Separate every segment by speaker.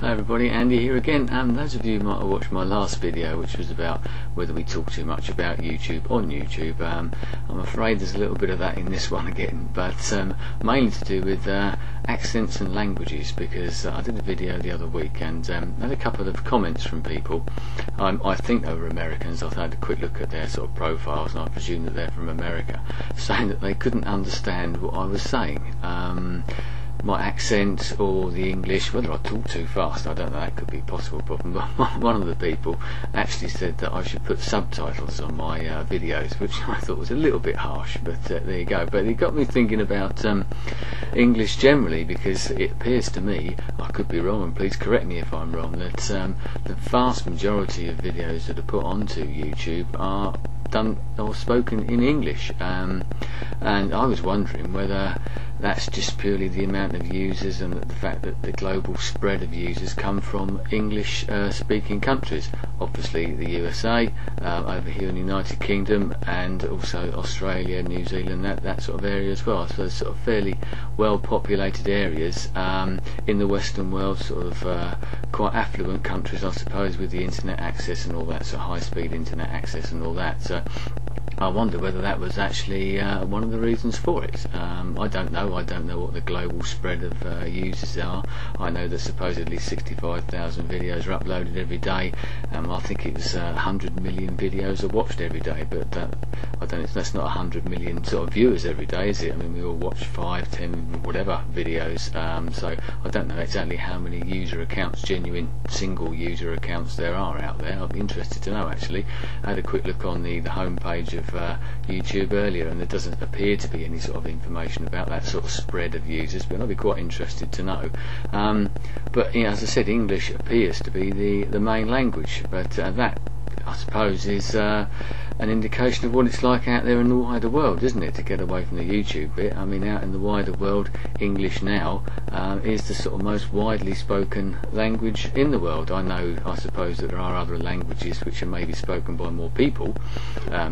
Speaker 1: Hi everybody, Andy here again. Those of you who might have watched my last video, which was about whether we talk too much about YouTube on YouTube, I'm afraid there's a little bit of that in this one again, but mainly to do with accents and languages, because I did a video the other week and had a couple of comments from people. I think they were Americans. I've had a quick look at their sort of profiles and I presume that they're from America, saying that they couldn't understand what I was saying. My accent or the English, whether I talk too fast, I don't know, that could be a possible problem, but one of the people actually said that I should put subtitles on my videos, which I thought was a little bit harsh, but there you go. But it got me thinking about English generally, because it appears to me, I could be wrong and please correct me if I'm wrong, that the vast majority of videos that are put onto YouTube are done or spoken in English, and I was wondering whether that's just purely the amount of users and the fact that the global spread of users come from English speaking countries, obviously the USA, over here in the United Kingdom, and also Australia, New Zealand, that sort of area as well. So sort of fairly well populated areas in the Western world, sort of quite affluent countries, I suppose, with the internet access and all that, so high speed internet access and all that. So I wonder whether that was actually one of the reasons for it. I don't know. I don't know what the global spread of users are. I know that supposedly 65,000 videos are uploaded every day. I think it's 100 million videos are watched every day, but I don't know. That's not 100 million sort of viewers every day, is it? I mean, we all watch 5, 10, whatever videos. So I don't know exactly how many user accounts, genuine single user accounts, there are out there. I'd be interested to know actually. I had a quick look on the homepage of YouTube earlier, and there doesn't appear to be any sort of information about that sort of spread of users, but I'd be quite interested to know. But you know, as I said, English appears to be the main language, but that, I suppose, is an indication of what it's like out there in the wider world, isn't it? To get away from the YouTube bit, I mean, out in the wider world, English now is the sort of most widely spoken language in the world. I suppose that there are other languages which are maybe spoken by more people,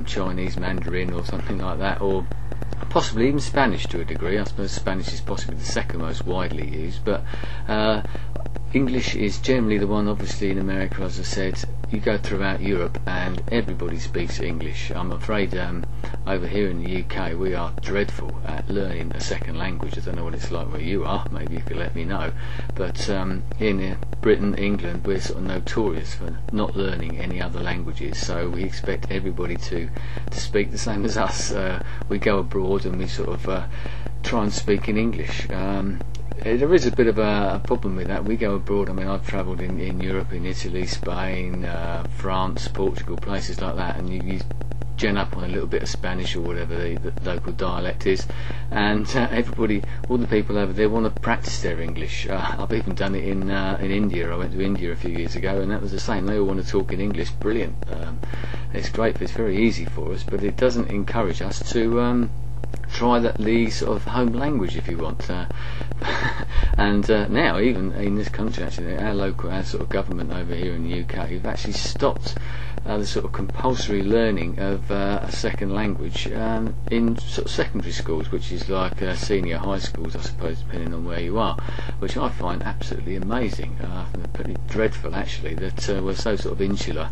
Speaker 1: Chinese, Mandarin or something like that, or possibly even Spanish to a degree. I suppose Spanish is possibly the second most widely used, but English is generally the one. Obviously in America, as I said, you go throughout Europe and everybody speaks English. I'm afraid over here in the UK we are dreadful at learning a second language. I don't know what it's like where you are, maybe you could let me know, but in Britain, England, we're sort of notorious for not learning any other languages, so we expect everybody to speak the same as us. We go abroad and we sort of try and speak in English. There is a bit of a problem with that. We go abroad, I mean, I've travelled in Europe, in Italy, Spain, France, Portugal, places like that, and you gen up on a little bit of Spanish or whatever the local dialect is, and everybody, all the people over there want to practice their English. I've even done it in India. I went to India a few years ago, and that was the same. They all want to talk in English. Brilliant. It's great. It's very easy for us, but it doesn't encourage us to try the sort of home language, if you want. And now, even in this country, actually, our sort of government over here in the UK, have actually stopped the sort of compulsory learning of a second language in sort of secondary schools, which is like senior high schools, I suppose, depending on where you are, which I find absolutely amazing. Pretty dreadful, actually, that we're so sort of insular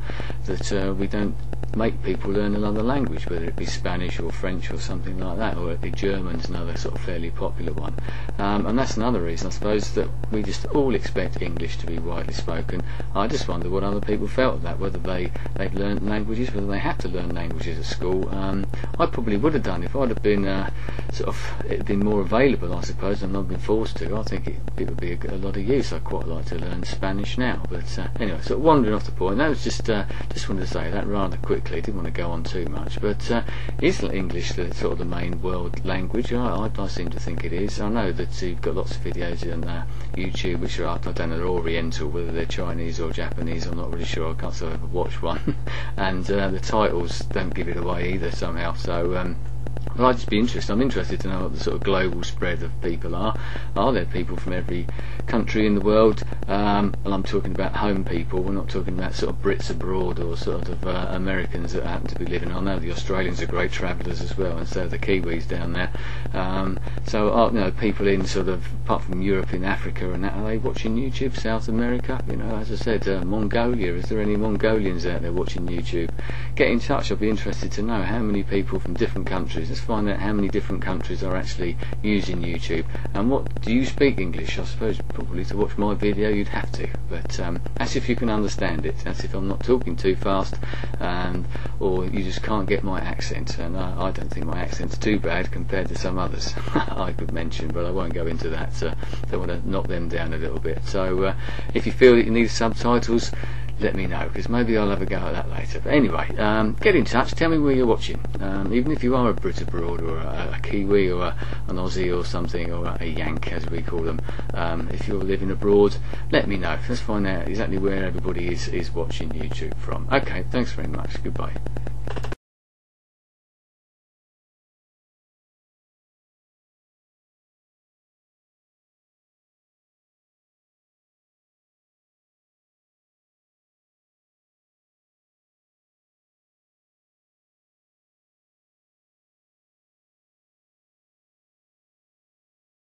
Speaker 1: that we don't make people learn another language, whether it be Spanish or French or something like that, or it be German's another sort of fairly popular one. And that's another reason, I suppose, that we just all expect English to be widely spoken. I just wonder what other people felt of that, whether they've learned languages, whether they had to learn languages at school. I probably would have done if I'd have been it had been more available, I suppose, and not been forced to. I think it would be a lot of use. I'd quite like to learn Spanish now, but anyway, sort of wandering off the point. That was just wanted to say that rather quickly. Didn't want to go on too much, but is English the sort of the main world language? I seem to think it is. I know that you've got lots of videos on YouTube which are, I don't know, they're Oriental, whether they're Chinese or Japanese, I'm not really sure. I can't say I've ever watched one. And the titles don't give it away either somehow, so Well, I'd just be interested. I'm interested to know what the sort of global spread of people are. Are there people from every country in the world? And I'm talking about home people. We're not talking about sort of Brits abroad or sort of Americans that happen to be living. I know the Australians are great travellers as well, and so are the Kiwis down there. So people in sort of, apart from Europe, in Africa and that, are they watching YouTube? South America? As I said, Mongolia. Is there any Mongolians out there watching YouTube? Get in touch. I'll be interested to know how many people from different countries. Let's find out how many different countries are actually using YouTube. And what do you speak English? I suppose probably to watch my video you'd have to, but that's if you can understand it. That's if I'm not talking too fast, or you just can't get my accent. And I don't think my accent's too bad compared to some others I could mention, but I won't go into that. Don't want to knock them down a little bit. So if you feel that you need subtitles, let me know, because maybe I'll have a go at that later. But anyway, get in touch, tell me where you're watching, even if you are a Brit abroad, or a Kiwi, or an Aussie or something, or a Yank as we call them. If you're living abroad, let me know. Let's find out exactly where everybody is watching YouTube from. Okay, thanks very much, goodbye.